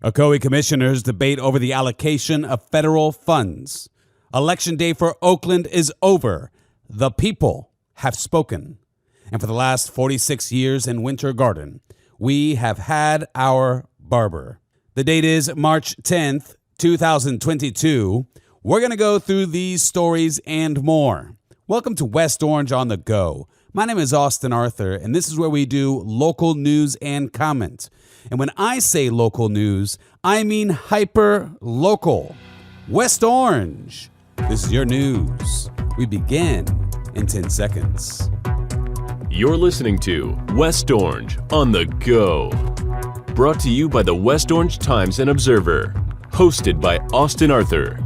Ocoee commissioners debate over the allocation of federal funds. Election day for Oakland is over. The people have spoken. And for the last 46 years in Winter Garden, we have had our barber. The date is March 10th, 2022. We're going to go through these stories and more. Welcome to West Orange on the Go. My name is Austin Arthur, and this is where we do local news and comment. And when I say local news, I mean hyper-local. West Orange. This is your news. We begin in 10 seconds. You're listening to West Orange on the Go. Brought to you by the West Orange Times and Observer. Hosted by Austin Arthur.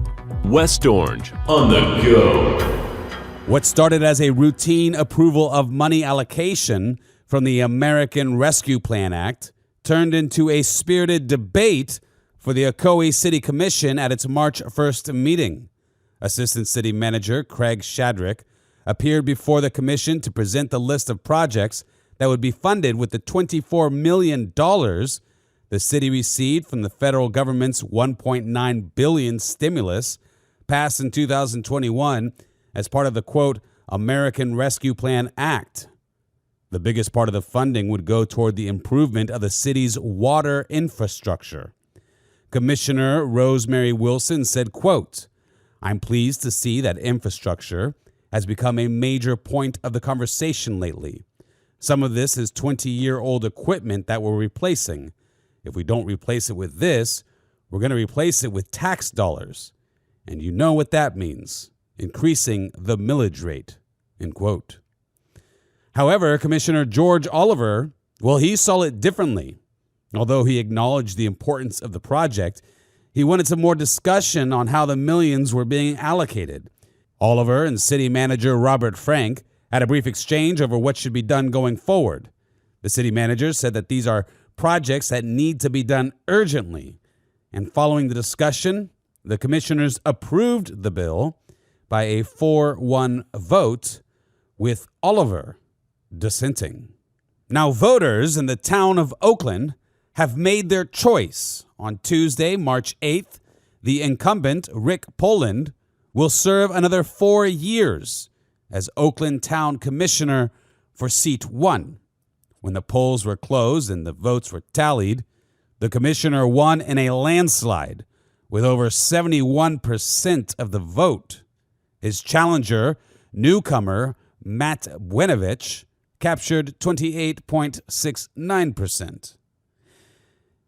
West Orange on the Go. What started as a routine approval of money allocation from the American Rescue Plan Act turned into a spirited debate for the Ocoee City Commission at its March 1st meeting. Assistant City Manager Craig Shadrick appeared before the commission to present the list of projects that would be funded with the $24 million the city received from the federal government's $1.9 billion stimulus passed in 2021 as part of the, quote, American Rescue Plan Act. The biggest part of the funding would go toward the improvement of the city's water infrastructure. Commissioner Rosemary Wilson said, quote, I'm pleased to see that infrastructure has become a major point of the conversation lately. Some of this is 20-year-old equipment that we're replacing. If we don't replace it with this, we're going to replace it with tax dollars. And you know what that means. Increasing the millage rate, end quote. However, Commissioner George Oliver, he saw it differently. Although he acknowledged the importance of the project, he wanted some more discussion on how the millions were being allocated. Oliver and City Manager Robert Frank had a brief exchange over what should be done going forward. The city manager said that these are projects that need to be done urgently. And following the discussion, the commissioners approved the bill by a 4-1 vote, with Oliver dissenting. Now, voters in the town of Oakland have made their choice. On Tuesday, March 8th, the incumbent, Rick Poland, will serve another 4 years as Oakland Town Commissioner for Seat 1. When the polls were closed and the votes were tallied, the commissioner won in a landslide with over 71% of the vote. His challenger, newcomer Matt Buenovich, captured 28.69%.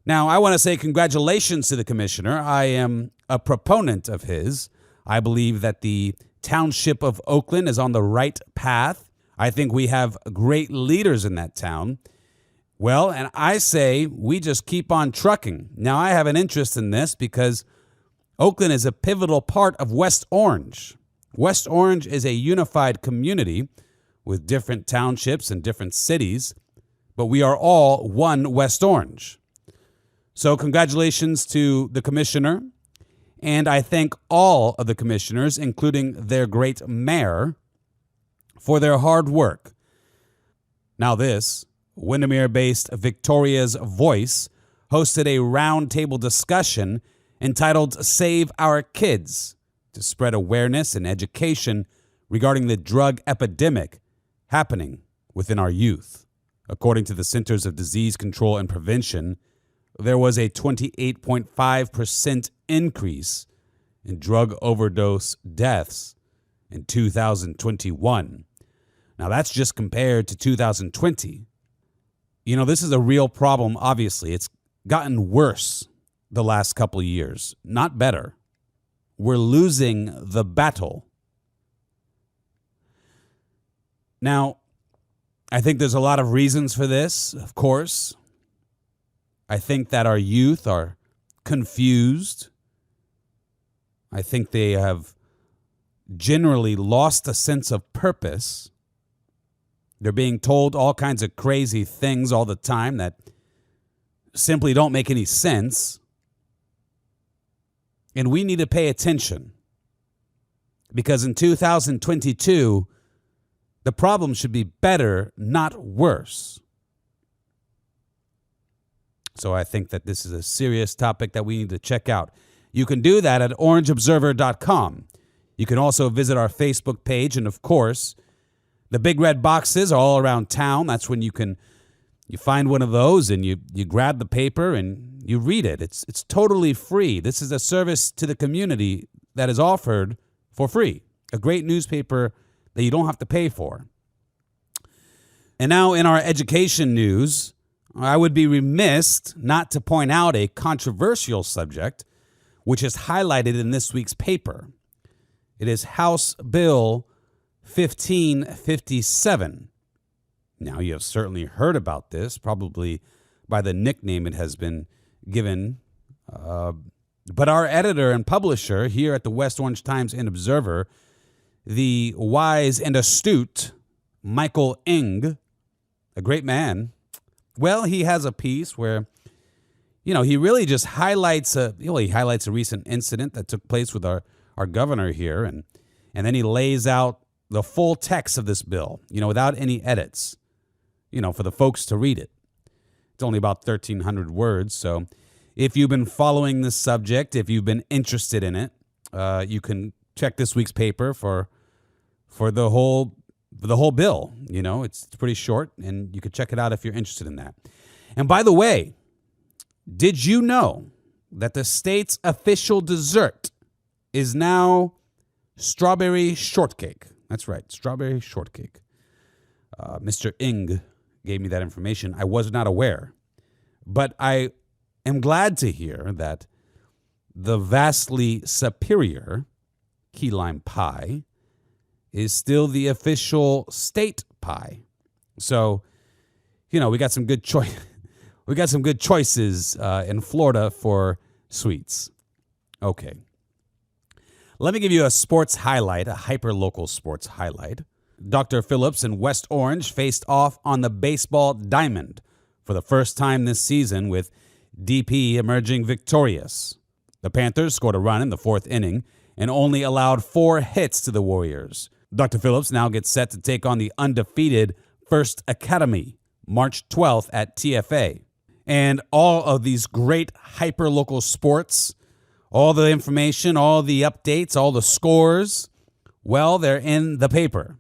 Now, I want to say congratulations to the commissioner. I am a proponent of his. I believe that the township of Oakland is on the right path. I think we have great leaders in that town. Well, and I say we just keep on trucking. Now, I have an interest in this because Oakland is a pivotal part of West Orange. West Orange is a unified community with different townships and different cities, but we are all one West Orange. So congratulations to the commissioner, and I thank all of the commissioners, including their great mayor, for their hard work. Now this, Windermere-based Victoria's Voice hosted a roundtable discussion entitled Save Our Kids to spread awareness and education regarding the drug epidemic happening within our youth. According to the Centers of Disease Control and Prevention, there was a 28.5% increase in drug overdose deaths in 2021. Now, that's just compared to 2020. This is a real problem, obviously. It's gotten worse the last couple of years, not better. We're losing the battle. Now, I think there's a lot of reasons for this, of course. I think that our youth are confused. I think they have generally lost a sense of purpose. They're being told all kinds of crazy things all the time that simply don't make any sense. And we need to pay attention because in 2022, the problem should be better, not worse. So I think that this is a serious topic that we need to check out. You can do that at orangeobserver.com. You can also visit our Facebook page, and of course, the big red boxes are all around town. That's when you find one of those and you grab the paper and you read it. It's totally free. This is a service to the community that is offered for free. A great newspaper that you don't have to pay for. And now in our education news, I would be remiss not to point out a controversial subject which is highlighted in this week's paper. It is House Bill 1557. Now, you have certainly heard about this, probably by the nickname it has been given. But our editor and publisher here at the West Orange Times and Observer, the wise and astute Michael Ng, a great man, well, he has a piece where, he really just highlights a recent incident that took place with our governor here, and then he lays out the full text of this bill, without any edits, for the folks to read it. It's only about 1,300 words, so if you've been following this subject, if you've been interested in it, you can check this week's paper for the whole bill. It's pretty short, and you can check it out if you're interested in that. And by the way, did you know that the state's official dessert is now strawberry shortcake? That's right, strawberry shortcake. Mr. Ng gave me that information. I was not aware. But I am glad to hear that the vastly superior key lime pie is still the official state pie. So, we got some good choices in Florida for sweets. Okay. Let me give you a sports highlight, a hyperlocal sports highlight. Dr. Phillips and West Orange faced off on the baseball diamond for the first time this season, with DP emerging victorious. The Panthers scored a run in the fourth inning and only allowed 4 hits to the Warriors. Dr. Phillips now gets set to take on the undefeated First Academy March 12th at TFA. And all of these great hyperlocal sports, all the information, all the updates, all the scores, well, they're in the paper.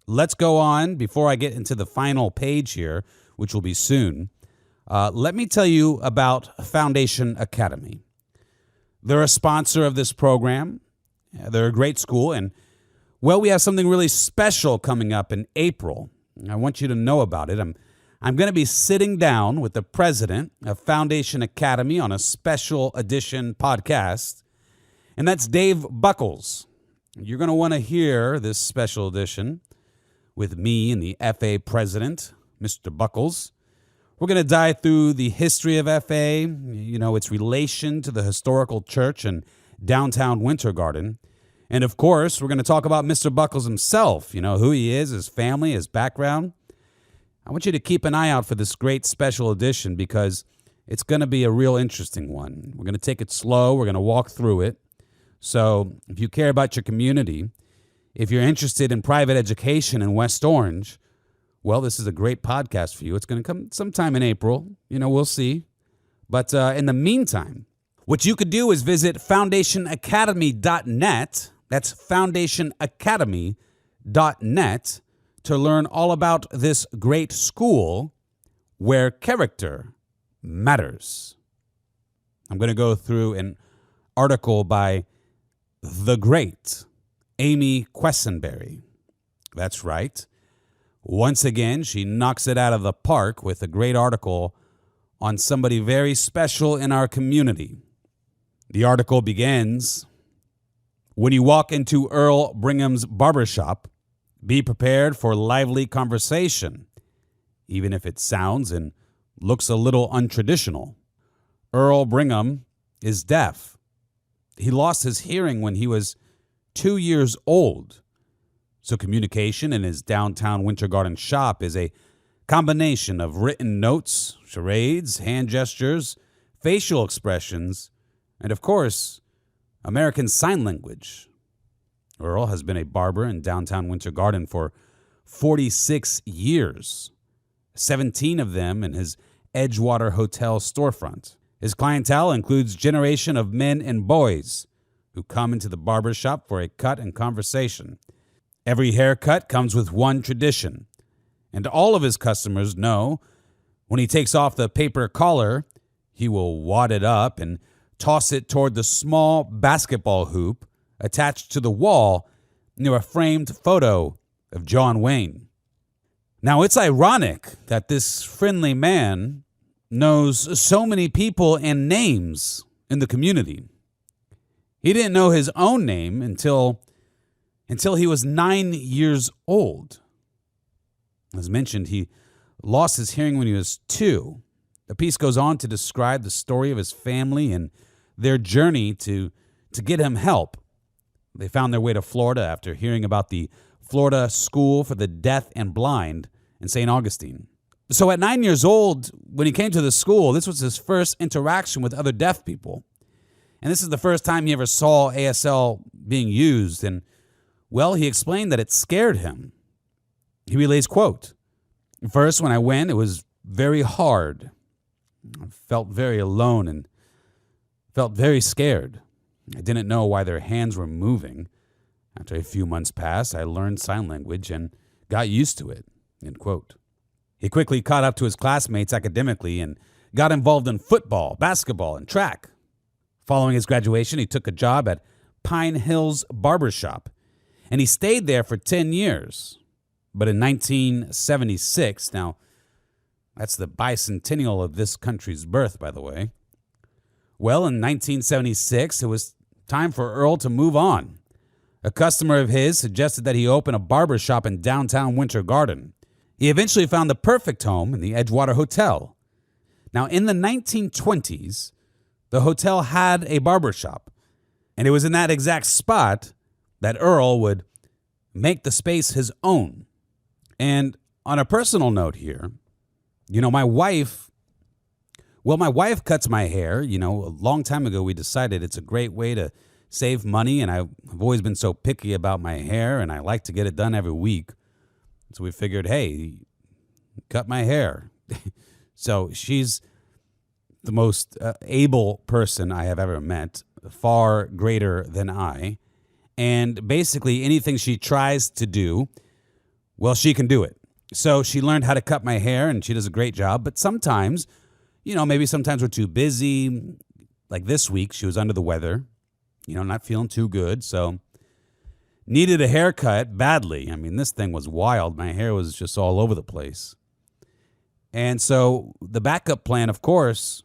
Let's go on. Before I get into the final page here, which will be soon, let me tell you about Foundation Academy. They're a sponsor of this program. They're a great school, and, well, we have something really special coming up in April. I want you to know about it. I'm going to be sitting down with the president of Foundation Academy on a special edition podcast, and that's Dave Buckles. You're going to want to hear this special edition with me and the FA president, Mr. Buckles. We're going to dive through the history of FA, its relation to the historical church and downtown Winter Garden. And, of course, we're going to talk about Mr. Buckles himself, who he is, his family, his background. I want you to keep an eye out for this great special edition because it's going to be a real interesting one. We're going to take it slow. We're going to walk through it. So if you care about your community, if you're interested in private education in West Orange, well, this is a great podcast for you. It's going to come sometime in April. We'll see. But in the meantime, what you could do is visit foundationacademy.net. That's foundationacademy.net to learn all about this great school where character matters. I'm going to go through an article by the great Amy Quessenberry. That's right. Once again, she knocks it out of the park with a great article on somebody very special in our community. The article begins, when you walk into Earl Bringham's barbershop, be prepared for lively conversation, even if it sounds and looks a little untraditional. Earl Brigham is deaf. He lost his hearing when he was 2 years old. So communication in his downtown Winter Garden shop is a combination of written notes, charades, hand gestures, facial expressions, and, of course, American Sign Language. Earl has been a barber in downtown Winter Garden for 46 years, 17 of them in his Edgewater Hotel storefront. His clientele includes generation of men and boys who come into the barber shop for a cut and conversation. Every haircut comes with one tradition, and all of his customers know when he takes off the paper collar, he will wad it up and toss it toward the small basketball hoop attached to the wall near a framed photo of John Wayne. Now, it's ironic that this friendly man knows so many people and names in the community. He didn't know his own name until he was 9 years old. As mentioned, he lost his hearing when he was 2. The piece goes on to describe the story of his family and their journey to get him help. They found their way to Florida after hearing about the Florida School for the Deaf and Blind in St. Augustine. So at 9 years old, when he came to the school, this was his first interaction with other deaf people. And this is the first time he ever saw ASL being used. And, well, he explained that it scared him. He relays, quote, "First, when I went, it was very hard. I felt very alone and felt very scared. I didn't know why their hands were moving. After a few months passed, I learned sign language and got used to it," end quote. He quickly caught up to his classmates academically and got involved in football, basketball, and track. Following his graduation, he took a job at Pine Hills Barbershop, and he stayed there for 10 years. But in 1976, now that's the bicentennial of this country's birth, by the way. Well, in 1976, it was time for Earl to move on. A customer of his suggested that he open a barber shop in downtown Winter Garden. He eventually found the perfect home in the Edgewater Hotel. Now, in the 1920s, the hotel had a barber shop, and it was in that exact spot that Earl would make the space his own. And on a personal note here, my wife cuts my hair. A long time ago we decided it's a great way to save money, and I've always been so picky about my hair, and I like to get it done every week. So we figured, hey, cut my hair. So she's the most able person I have ever met, far greater than I. And basically anything she tries to do, well, she can do it. So she learned how to cut my hair, and she does a great job. But sometimes, maybe sometimes we're too busy. Like this week, she was under the weather, not feeling too good. So needed a haircut badly. I mean, this thing was wild. My hair was just all over the place. And so the backup plan, of course,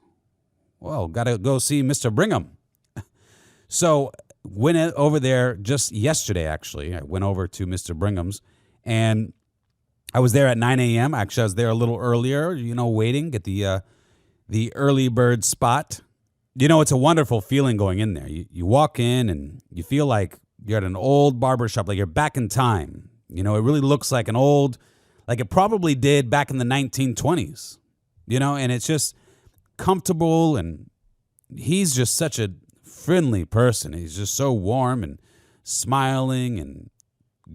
got to go see Mr. Brigham. So went over there just yesterday, actually. I went over to Mr. Brigham's, and I was there at 9 a.m. Actually, I was there a little earlier, waiting, get the early bird spot. It's a wonderful feeling going in there. You walk in and you feel like you're at an old barber shop, like you're back in time. It really looks like like it probably did back in the 1920s, and it's just comfortable, and he's just such a friendly person. He's just so warm and smiling and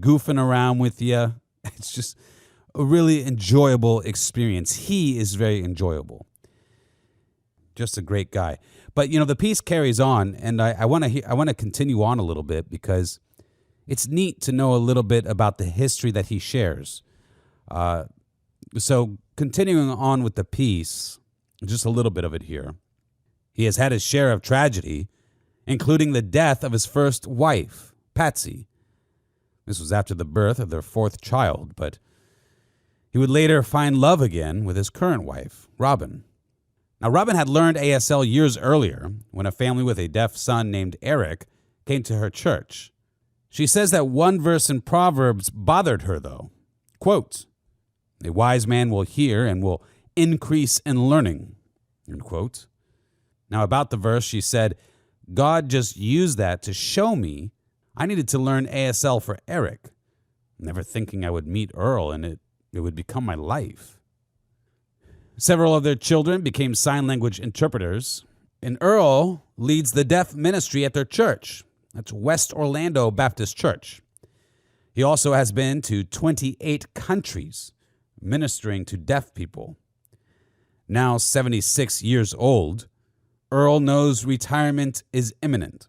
goofing around with you. It's just a really enjoyable experience. He is very enjoyable. Just a great guy. But, the piece carries on, and I want to continue on a little bit because it's neat to know a little bit about the history that he shares. So continuing on with the piece, just a little bit of it here. He has had his share of tragedy, including the death of his first wife, Patsy. This was after the birth of their 4th child, but he would later find love again with his current wife, Robin. Now, Robin had learned ASL years earlier when a family with a deaf son named Eric came to her church. She says that one verse in Proverbs bothered her, though. Quote, "A wise man will hear and will increase in learning," end quote. Now, about the verse, she said, "God just used that to show me I needed to learn ASL for Eric, never thinking I would meet Earl and it would become my life." Several of their children became sign language interpreters, and Earl leads the deaf ministry at their church. That's West Orlando Baptist Church. He also has been to 28 countries ministering to deaf people. now 76 years old, Earl knows retirement is imminent.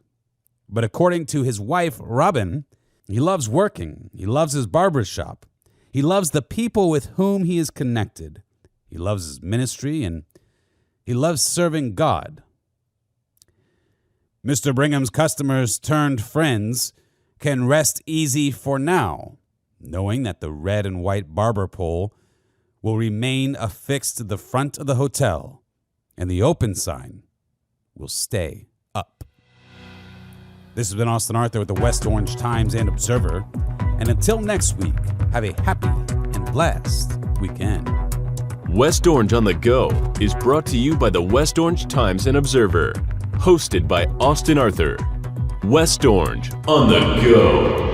But according to his wife, Robin, he loves working. He loves his barber shop. He loves the people with whom he is connected. He loves his ministry, and he loves serving God. Mr. Brigham's customers turned friends can rest easy for now, knowing that the red and white barber pole will remain affixed to the front of the hotel, and the open sign will stay up. This has been Austin Arthur with the West Orange Times and Observer. And until next week, have a happy and blessed weekend. West Orange on the Go is brought to you by the West Orange Times and Observer. Hosted by Austin Arthur. West Orange on the Go.